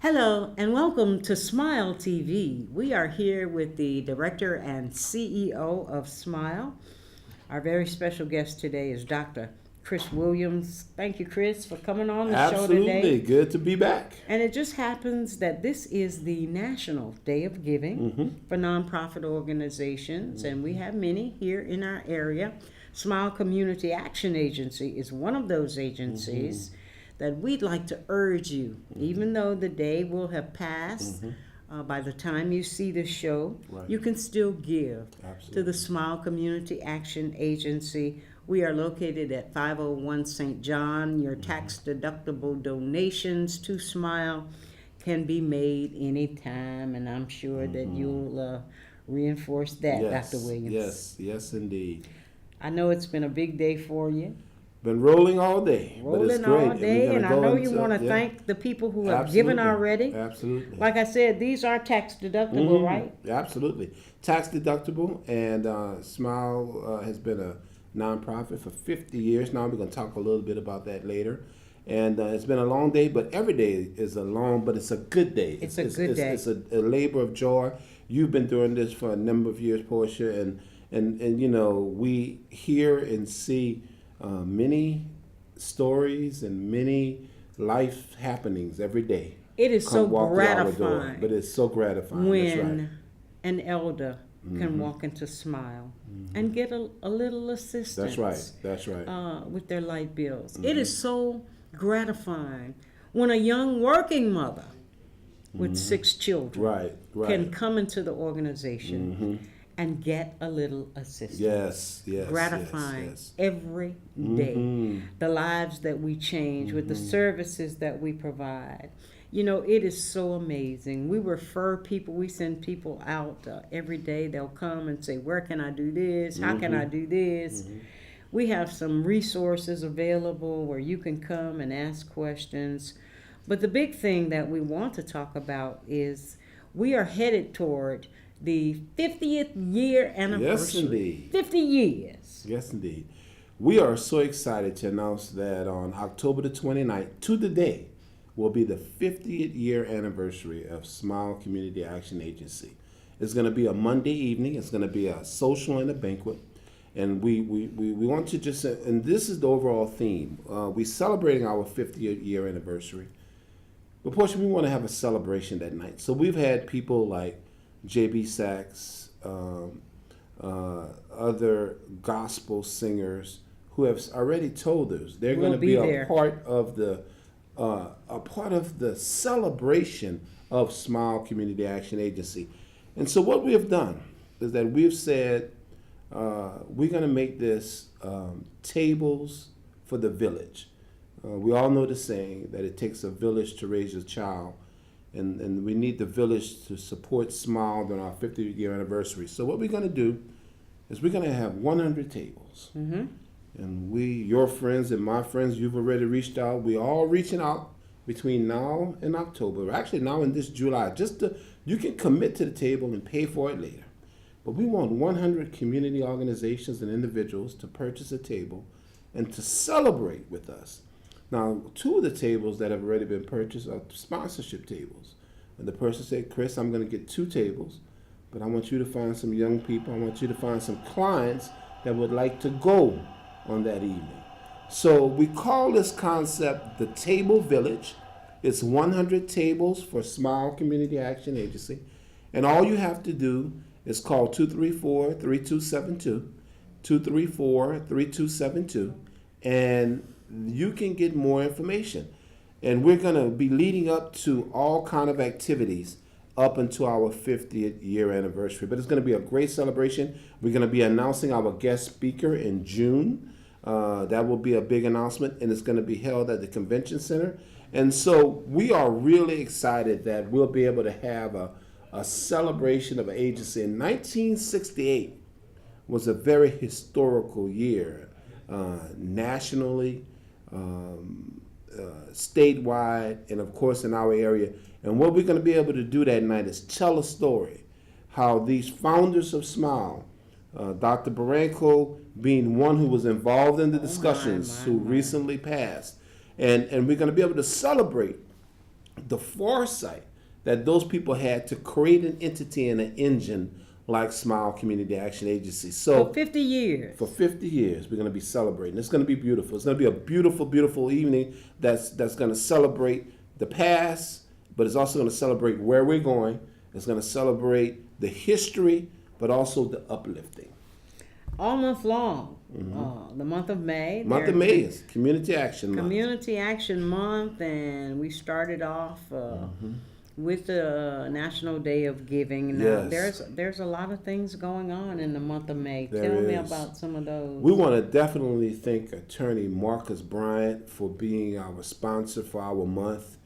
Hello and welcome to Smile TV. We are here with the director and CEO of Smile. Our very special guest today is Dr. Chris Williams. Thank you, Chris, for coming on the show today. Absolutely. Good to be back. And it just happens that this is the National Day of Giving for nonprofit organizations, and we have many here in our area. Smile Community Action Agency is one of those agencies that we'd like to urge you, even though the day will have passed, by the time you see this show, you can still give to the Smile Community Action Agency. We are located at 501 St. John. Your tax-deductible donations to Smile can be made anytime, and I'm sure that you'll reinforce that, Dr. Williams. Yes, indeed. I know it's been a big day for you. Been rolling all day. Rolling all day, and I know you want to thank the people who have given already. Absolutely. Like I said, these are tax deductible, right? Absolutely. Tax deductible, and Smile has been a nonprofit for 50 years now. We're going to talk a little bit about that later. And it's been a long day, but every day is a long, but it's a good day. It's a good day. It's a labor of joy. You've been doing this for a number of years, Portia, and you know, we hear and see many stories and many life happenings every day. It is so gratifying. But it's so gratifying. When an elder can walk into Smile and get a little assistance. That's right. With their light bills. It is so gratifying when a young working mother with 6 children can come into the organization and get a little assistance. Yes. Gratifying every day. The lives that we change with the services that we provide. You know, it is so amazing. We refer people, we send people out every day. They'll come and say, where can I do this? How can I do this? We have some resources available where you can come and ask questions. But the big thing that we want to talk about is we are headed toward the 50th year anniversary. Yes, indeed. 50 years. Yes, indeed. We are so excited to announce that on October the 29th, to the day, will be the 50th year anniversary of Smile Community Action Agency. It's going to be a Monday evening. It's going to be a social and a banquet. And we want to just, and this is the overall theme. We're celebrating our 50th year anniversary. But Portia, we want to have a celebration that night. So we've had people like J.B. Sachs, other gospel singers who have already told us they're going to be a part of the celebration of Smile Community Action Agency. And so what we have done is that we've said we're going to make this tables for the village. We all know the saying that it takes a village to raise a child. And we need the village to support Smile during our 50th year anniversary. So what we're going to do is we're going to have 100 tables. And your friends and my friends, you've already reached out. We're all reaching out between now and October. Actually, now in this July. You can commit to the table and pay for it later. But we want 100 community organizations and individuals to purchase a table and to celebrate with us. Now, 2 of the tables that have already been purchased are sponsorship tables. And the person said, Chris, I'm going to get 2 tables, but I want you to find some young people. I want you to find some clients that would like to go on that evening. So we call this concept the Table Village. It's 100 tables for Smile Community Action Agency. And all you have to do is call 234-3272, 234-3272, and you can get more information. And we're going to be leading up to all kind of activities up until our 50th year anniversary. But it's going to be a great celebration. We're going to be announcing our guest speaker in June. That will be a big announcement, and it's going to be held at the convention center. And so we are really excited that we'll be able to have a celebration of an agency. In 1968 was a very historical year nationally, statewide, and of course in our area. And what we're going to be able to do that night is tell a story, how these founders of Smile, Dr. Barranco being one who was involved in the discussions, who recently passed, and we're going to be able to celebrate the foresight that those people had to create an entity and an engine like Smile Community Action Agency. So For 50 years. for 50 years, we're going to be celebrating. It's going to be beautiful. It's going to be a beautiful, beautiful evening that's going to celebrate the past, but it's also going to celebrate where we're going. It's going to celebrate the history, but also the uplifting. All month long. The month of May. Month of May is Community Action Month. Community Action Month, and we started off with the National Day of Giving. Now, Yes. there's a lot of things going on in the month of May. There Tell me is. about some of those. We want to definitely thank Attorney Marcus Bryant for being our sponsor for our month.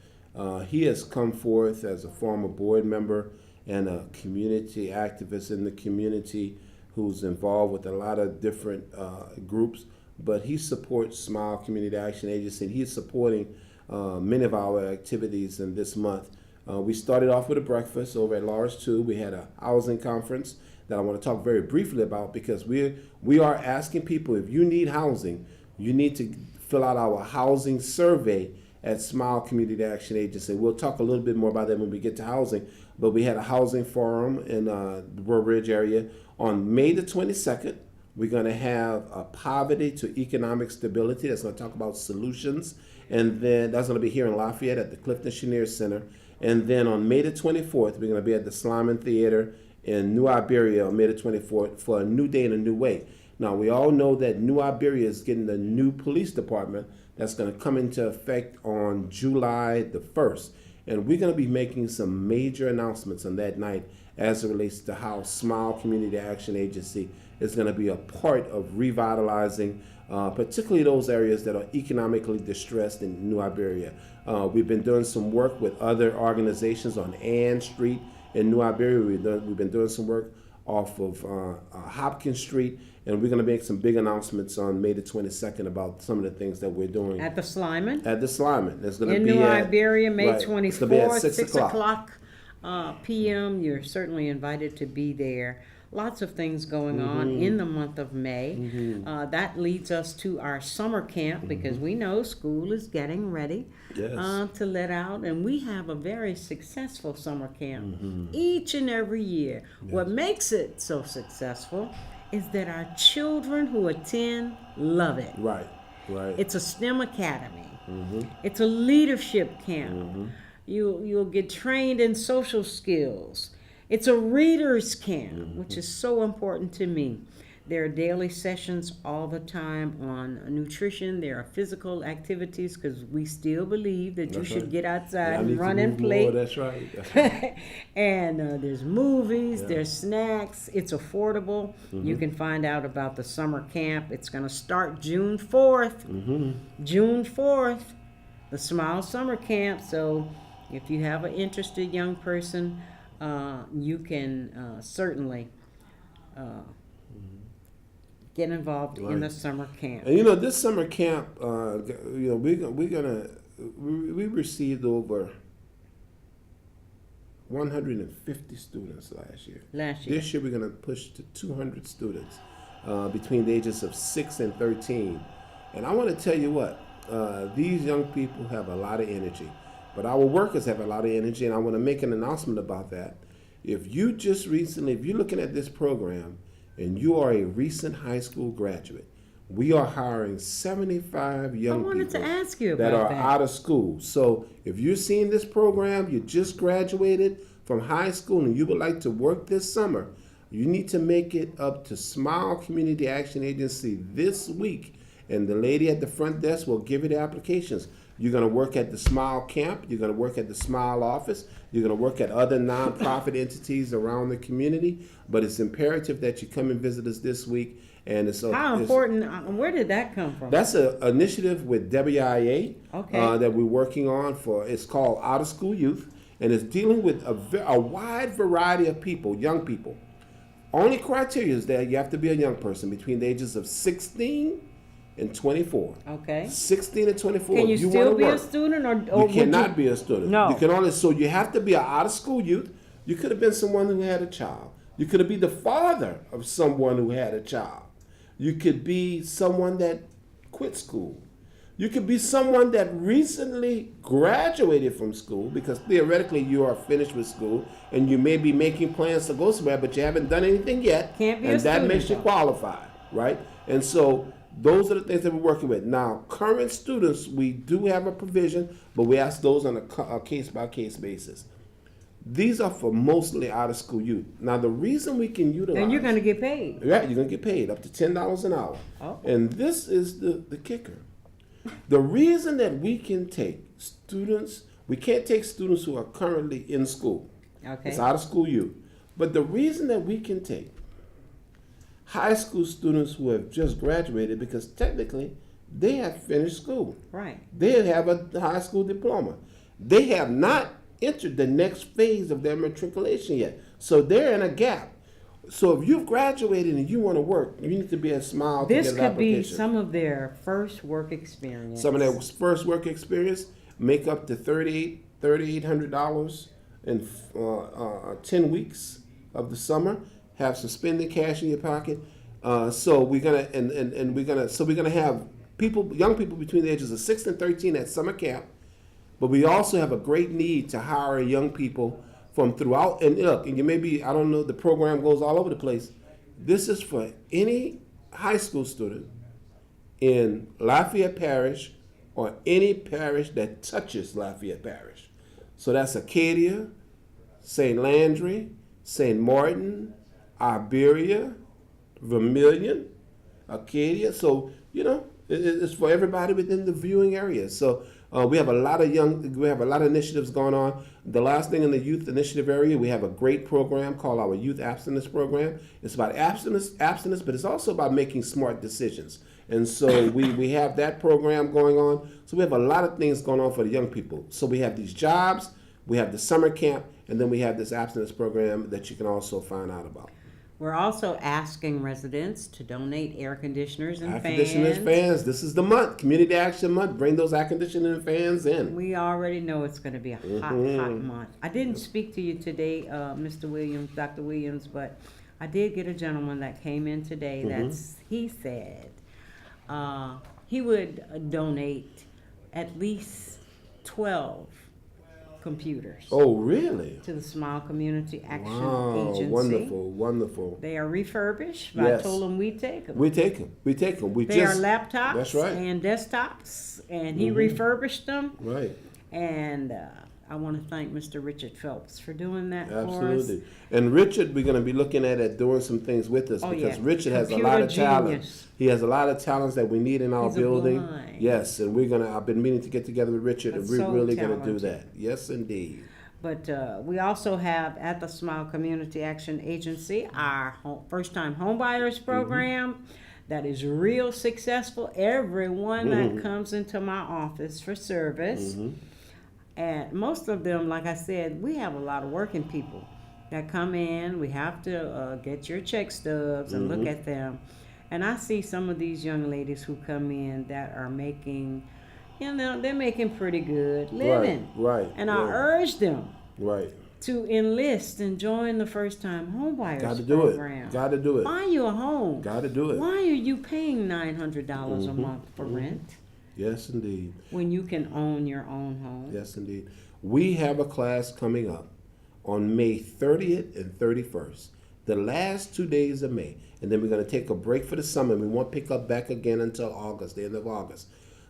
He has come forth as a former board member and a community activist in the community who's involved with a lot of different groups, but he supports Smile Community Action Agency, and he's supporting many of our activities in this month. We started off with a breakfast over at Lars 2. We had a housing conference that I want to talk very briefly about, because we are asking people, if you need housing, you need to fill out our housing survey at Smile Community Action Agency. We'll talk a little bit more about that when we get to housing, but we had a housing forum in the Burr Ridge area. On May the 22nd, we're going to have a poverty to economic stability. That's going to talk about solutions. And then that's going to be here in Lafayette at the Clifton Chenier Center. And then on May the 24th, we're going to be at the Slyman Theater in New Iberia on May the 24th for a new day in a new way. Now, we all know that New Iberia is getting a new police department that's going to come into effect on July the 1st. And we're going to be making some major announcements on that night as it relates to how Smile Community Action Agency is going to be a part of revitalizing particularly those areas that are economically distressed in New Iberia. We've been doing some work with other organizations on Ann Street in New Iberia. We've been doing some work off of Hopkins Street, and we're going to make some big announcements on May the 22nd about some of the things that we're doing. At the Slyman? At the Slyman. It's going to In be New at, Iberia, May right, 24th, it's going to be at 6 o'clock p.m. You're certainly invited to be there. Lots of things going on in the month of May. That leads us to our summer camp, because we know school is getting ready to let out. And we have a very successful summer camp each and every year. What makes it so successful is that our children who attend love it. Right. It's a STEM academy. It's a leadership camp. You'll get trained in social skills. It's a reader's camp, which is so important to me. There are daily sessions all the time on nutrition. There are physical activities, because we still believe that you should get outside and run and play. That's right. And there's movies, there's snacks. It's affordable. You can find out about the summer camp. It's going to start June 4th. June 4th, the Smile Summer Camp. So if you have an interested young person, you can certainly get involved in the summer camp. And this summer camp, we received over 150 students last year. This year we're going to push to 200 students between the ages of 6 and 13. And I want to tell you what, these young people have a lot of energy. But our workers have a lot of energy, and I want to make an announcement about that. If you're looking at this program and you are a recent high school graduate, we are hiring 75 young people to ask you that about are out of school. So if you're seeing this program, you just graduated from high school and you would like to work this summer, you need to make it up to Smile Community Action Agency this week, and the lady at the front desk will give you the applications. You're going to work at the Smile Camp. You're going to work at the Smile Office. You're going to work at other nonprofit entities around the community. But it's imperative that you come and visit us this week. And how important? Where did that come from? That's an initiative with WIA that we're working on it's called Out of School Youth, and it's dealing with a wide variety of people, young people. Only criteria is that you have to be a young person between the ages of 16 and 24. Okay. 16 and 24. Can you still be a student, or you cannot be a student? No. You can only. So you have to be an out of school youth. You could have been someone who had a child. You could have been the father of someone who had a child. You could be someone that quit school. You could be someone that recently graduated from school, because theoretically you are finished with school and you may be making plans to go somewhere, but you haven't done anything yet. Can't be and a that student, makes you though. qualified, right? And so those are the things that we're working with. Now, current students, we do have a provision, but we ask those on a case-by-case basis. These are for mostly out-of-school youth. Now, the reason we can utilize... And you're going to get paid. Yeah, you're going to get paid up to $10 an hour. Oh. And this is the kicker. The reason that we can take students... We can't take students who are currently in school. Okay. It's out-of-school youth. But the reason that we can take high school students who have just graduated, because technically they have finished school. Right. They have a high school diploma. They have not entered the next phase of their matriculation yet. So they're in a gap. So if you've graduated and you want to work, you need to be at Smile to This get an could be application. some of their first work experience. Some of their first work experience make up to $3,800 in 10 weeks of the summer. Have some spending cash in your pocket. So we're gonna have young people between the ages of 6 and 13 at summer camp. But we also have a great need to hire young people from throughout. And look, and you may be, I don't know, the program goes all over the place. This is for any high school student in Lafayette Parish or any parish that touches Lafayette Parish. So that's Acadia, St. Landry, St. Martin, Iberia, Vermilion, Acadia. So, it's for everybody within the viewing area. So we have a lot of initiatives going on. The last thing in the youth initiative area, we have a great program called our Youth Abstinence Program. It's about abstinence, but it's also about making smart decisions. And so we have that program going on. So we have a lot of things going on for the young people. So we have these jobs, we have the summer camp, and then we have this abstinence program that you can also find out about. We're also asking residents to donate air conditioners and Air conditioners, fans. This is the month, Community Action Month. Bring those air conditioning fans in. We already know it's going to be a hot month. I didn't speak to you today, Mr. Williams, Dr. Williams, but I did get a gentleman that came in today. He said he would donate at least 12 computers. Oh, really? To the Smile Community Action Agency. Wonderful. They are refurbished. Yes. I told him we take them. We take them. They are laptops. That's right. And desktops, and he refurbished them. Right. And I want to thank Mr. Richard Phelps for doing that for us. Absolutely. And Richard, we're going to be looking at doing some things with us because Richard has a lot of talent. He has a lot of talents that we need in our building. Blind. Yes, and I've been meaning to get together with Richard, and we're so really going to do talented. that. Yes, indeed. But we also have at the Smile Community Action Agency our first-time homebuyers program that is real successful. Everyone that comes into my office for service, and most of them, like I said, we have a lot of working people that come in. We have to get your check stubs and look at them. And I see some of these young ladies who come in that are making, they're making pretty good living. Right. And I urge them Right. to enlist and join the first-time homebuyers Gotta do program. it. Gotta do it. Buy you a home. Gotta do it. Why are you paying $900 a month for rent Yes, indeed. when you can own your own home? Yes, indeed. We have a class coming up on May 30th and 31st, the last 2 days of May. And then we're going to take a break for the summer. We won't pick up back again until August, the end of August.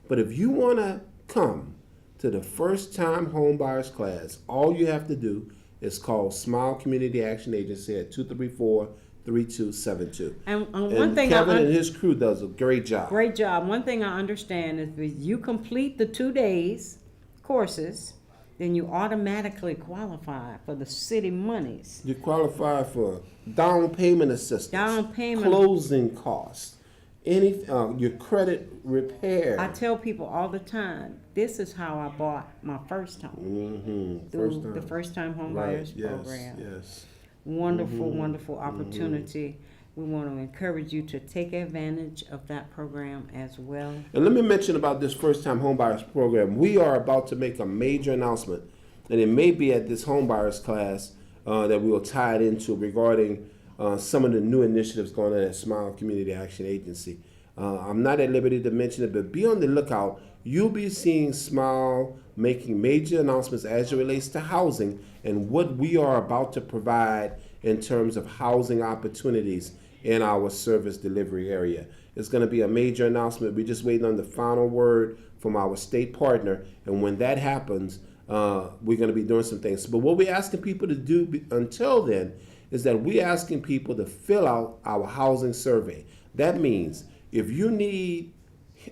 But if you want to come to the first-time homebuyers class, all you have to do is call Smile Community Action Agency at 234-3272. And one thing Kevin and his crew does a great job. Great job. One thing I understand is if you complete the 2 days courses, then you automatically qualify for the city monies. You qualify for down payment assistance, closing costs, your credit repair. I tell people all the time, this is how I bought my first home. Through the first-time homebuyers program. Yes. Wonderful opportunity. We want to encourage you to take advantage of that program as well. And let me mention about this first-time homebuyers program. We are about to make a major announcement, and it may be at this homebuyers class that we will tie it into regarding some of the new initiatives going on at Smile Community Action Agency. I'm not at liberty to mention it, but be on the lookout you'll be seeing Smile making major announcements as it relates to housing and what we are about to provide in terms of housing opportunities in our service delivery area. It's going to be a major announcement. We're just waiting on the final word from our state partner, and when that happens, we're going to be doing some things. But what we're asking people to do until then is that we're asking people to fill out our housing survey. That means if you need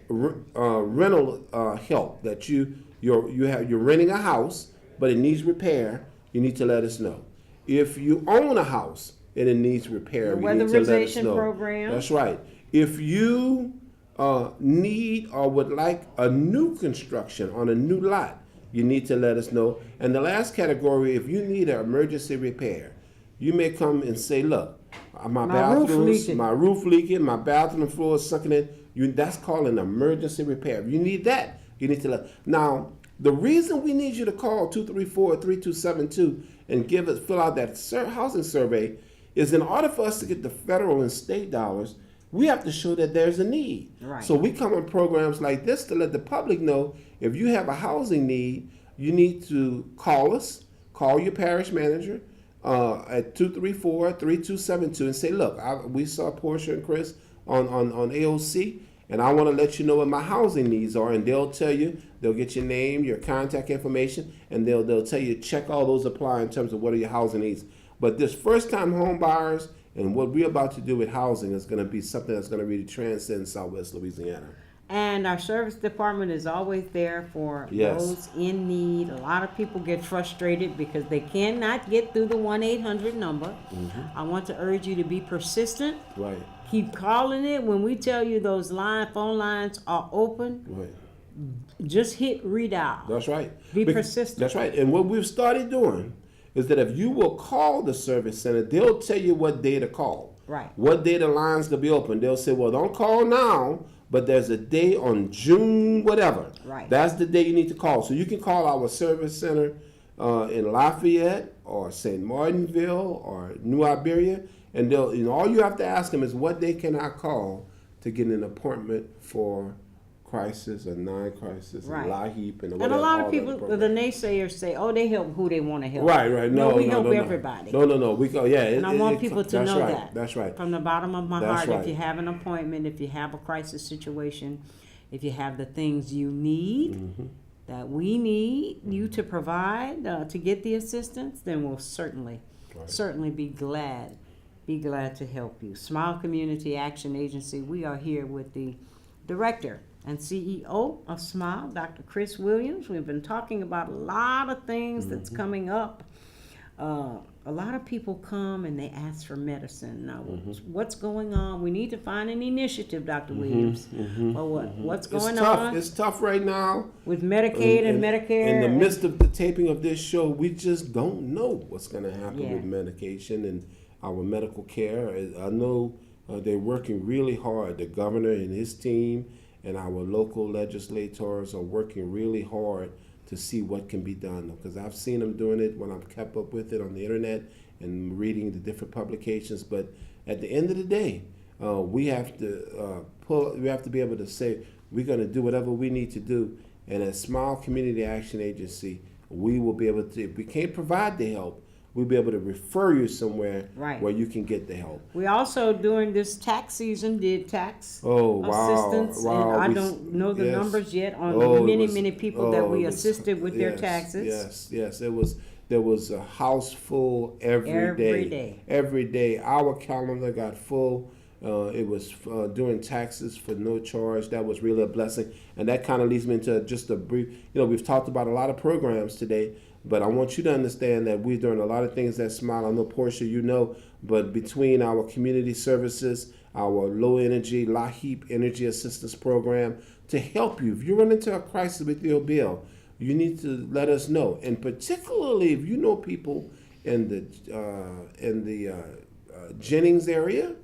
rental help, that you're renting a house but it needs repair, you need to let us know. If you own a house and it needs repair, you need to let us know. Program. That's right. If you need or would like a new construction on a new lot, you need to let us know. And the last category, if you need an emergency repair, you may come and say, look, my roof leaking, my bathroom floor is sucking in. That's called an emergency repair. If you need that, you need to let. Now, the reason we need you to call 234-3272 and fill out that housing survey is in order for us to get the federal and state dollars, we have to show that there's a need. Right. So we come on programs like this to let the public know if you have a housing need, you need to call us, call your parish manager at 234-3272 and say, look, we saw Portia and Chris on AOC, and I want to let you know what my housing needs are, and they'll tell you, they'll get your name, your contact information, and they'll tell you check all those apply in terms of what are your housing needs. But this first-time home buyers and what we're about to do with housing is going to be something that's going to really transcend Southwest Louisiana. And our service department is always there for those in need. A lot of people get frustrated because they cannot get through the 1-800 number. Mm-hmm. I want to urge you to be persistent. Right. Keep calling it. When we tell you those phone lines are open, right, just hit redial. That's right. Be persistent. That's right. And what we've started doing is that if you will call the service center, they'll tell you what day to call. Right. What day the lines to be open. They'll say, well, don't call now, but there's a day on June whatever. Right. That's the day you need to call. So you can call our service center in Lafayette or St. Martinville or New Iberia, and all you have to ask them is what day can I call to get an appointment for crisis or non-crisis and LIHEAP and whatever. And a lot of people, the naysayers say, oh, they help who they want to help. Right. No, we help everybody. No. We go, yeah. And I want people to know that. That's right. From the bottom of my heart, if you have an appointment, if you have a crisis situation, if you have the things you need, mm-hmm. that we need you to provide to get the assistance, then we'll certainly be glad to help you. Smile Community Action Agency, we are here with the director and CEO of Smile, Dr. Chris Williams. We've been talking about a lot of things that's coming up. A lot of people come and they ask for medicine. Now, what's going on? We need to find an initiative, Dr. Williams. What's going on? It's tough right now. With Medicaid and Medicare. In the midst of the taping of this show, we just don't know what's going to happen with medication and our medical care. I know they're working really hard. The governor and his team and our local legislators are working really hard to see what can be done. Because I've seen them doing it when I've kept up with it on the internet and reading the different publications. But at the end of the day, we have to be able to say we're going to do whatever we need to do. And as Smile Community Action Agency, we will be able to. If we can't provide the help, we'll be able to refer you somewhere where you can get the help. We also, during this tax season, did tax assistance. Wow. And I don't know the numbers yet on many people that we assisted with their taxes. Yes. There was a house full every day. Every day. Our calendar got full. It was doing taxes for no charge. That was really a blessing. And that kind of leads me into just a brief, we've talked about a lot of programs today, but I want you to understand that we're doing a lot of things at Smile. I know, Portia, but between our community services, our low energy, LIHEAP energy assistance program, to help you. If you run into a crisis with your bill, you need to let us know. And particularly if you know people in the Jennings area,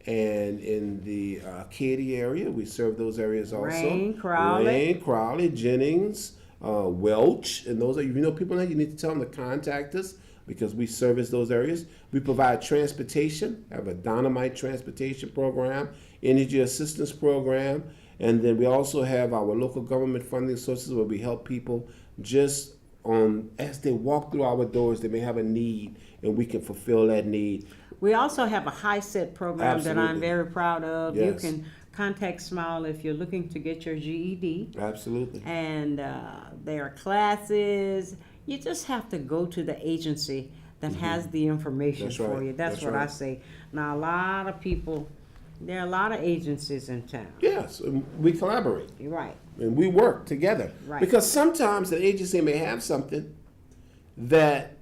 and in the Katy area, we serve those areas also. Rain, Crowley, Jennings, Welch, and those are, people that you need to tell them to contact us because we service those areas. We provide transportation, have a dynamite transportation program, energy assistance program, And then we also have our local government funding sources where we help people just on as they walk through our doors, they may have a need, and we can fulfill that need. We also have a high set program that I'm Absolutely. very proud of. Yes. You can contact Smile if you're looking to get your GED. Absolutely. And there are classes. You just have to go to the agency that has the information That's for right. you. That's what right. I say. Now, a lot of people, there are a lot of agencies in town. Yes, and we collaborate. You're right. And we work together. Right. Because sometimes the agency may have something that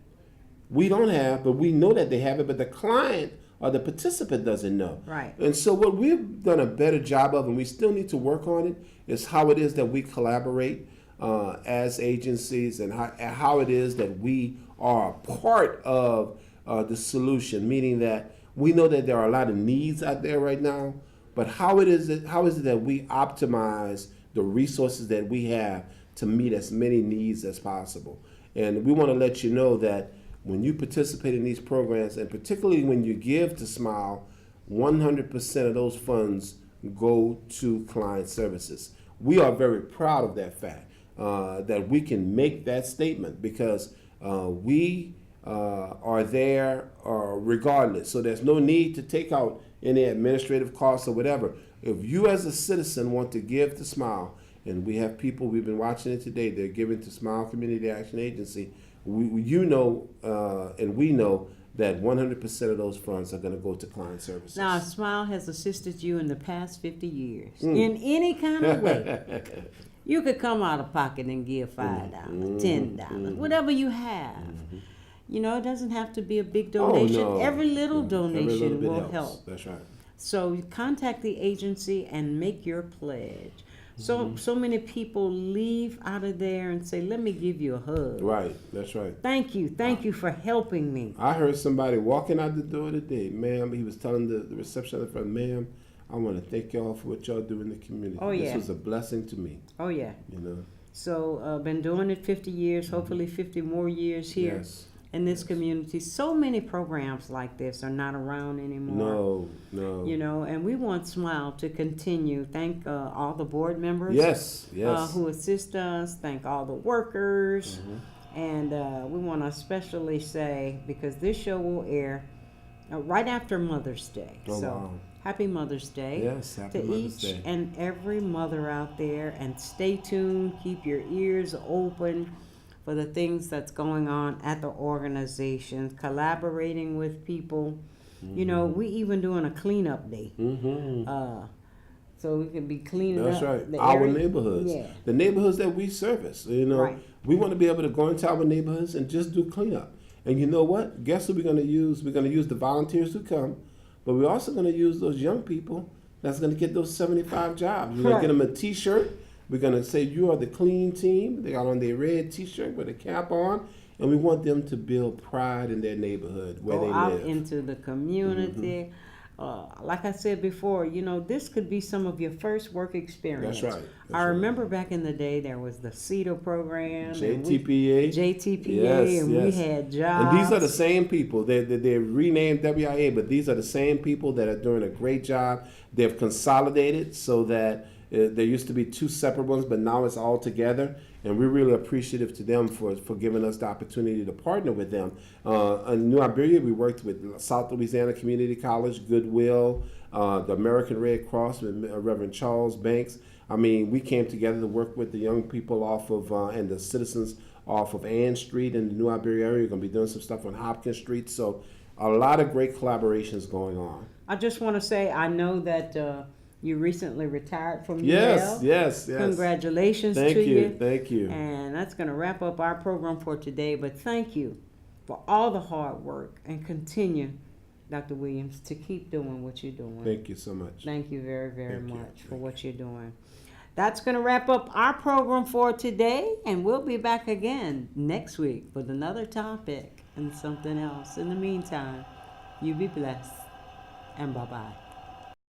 we don't have, but we know that they have it, but the client or the participant doesn't know. Right. And so what we've done a better job of, and we still need to work on it, is how it is that we collaborate as agencies, and how it is that we are a part of the solution, meaning that we know that there are a lot of needs out there right now, but how is it that we optimize the resources that we have to meet as many needs as possible? And we want to let you know that when you participate in these programs, and particularly when you give to Smile, 100% of those funds go to client services. We are very proud of that fact, that we can make that statement, because we are there regardless. So there's no need to take out any administrative costs or whatever. If you as a citizen want to give to Smile, and we have people, we've been watching it today, they're giving to Smile Community Action Agency, we know that 100% of those funds are going to go to client services. Now, Smile has assisted you in the past 50 years in any kind of way. You could come out of pocket and give $5, $10, whatever you have. You know, it doesn't have to be a big donation. Oh, no. Every little Every donation little bit will helps. help. That's right. So contact the agency and make your pledge. So many people leave out of there and say, "Let me give you a hug." Right, that's right. Thank you for helping me. I heard somebody walking out the door today, ma'am. He was telling the receptionist, "Ma'am, I want to thank y'all for what y'all do in the community. Oh, This yeah. was a blessing to me." Oh yeah. You know. So been doing it 50 years, hopefully 50 more years here Yes. in this community. So many programs like this are not around anymore. No. You know, and we want Smile to continue. Thank all the board members. Yes. Who assist us. Thank all the workers. And we want to especially say, because this show will air right after Mother's Day. Oh, so wow. happy Mother's Day Yes, happy to Mother's each Day. and every mother out there. And stay tuned. Keep your ears open for the things that's going on at the organization, collaborating with people. You know, we even doing a cleanup day. So we can be cleaning That's up right. the Our area. neighborhoods. Yeah. The neighborhoods that we service. You know, Right. we want to be able to go into our neighborhoods and just do cleanup. And you know what? Guess who we're going to use? We're going to use the volunteers who come, but we're also going to use those young people that's going to get those 75 jobs. We're going Right. to get them a T-shirt. We're going to say, "You are the clean team." They got on their red T-shirt with a cap on. And we want them to build pride in their neighborhood where Go they out live. into the community. Like I said before, you know, this could be some of your first work experience. That's right. I remember back in the day there was the CETA program. JTPA. JTPA, and we had jobs. And these are the same people. They're renamed WIA, but these are the same people that are doing a great job. They've consolidated so that there used to be two separate ones, but now it's all together. And we're really appreciative to them for giving us the opportunity to partner with them. In New Iberia, we worked with South Louisiana Community College, Goodwill, the American Red Cross, with Reverend Charles Banks. I mean, we came together to work with the young people off of, and the citizens off of Ann Street in the New Iberia area. We're going to be doing some stuff on Hopkins Street. So a lot of great collaborations going on. I just want to say, I know that you recently retired from Yes. UL. Congratulations to you. Thank you. And that's going to wrap up our program for today. But thank you for all the hard work, and continue, Dr. Williams, to keep doing what you're doing. Thank you so much. Thank you very, very Thank you. much for what you're doing. That's going to wrap up our program for today, and we'll be back again next week with another topic and something else. In the meantime, you be blessed, and bye-bye.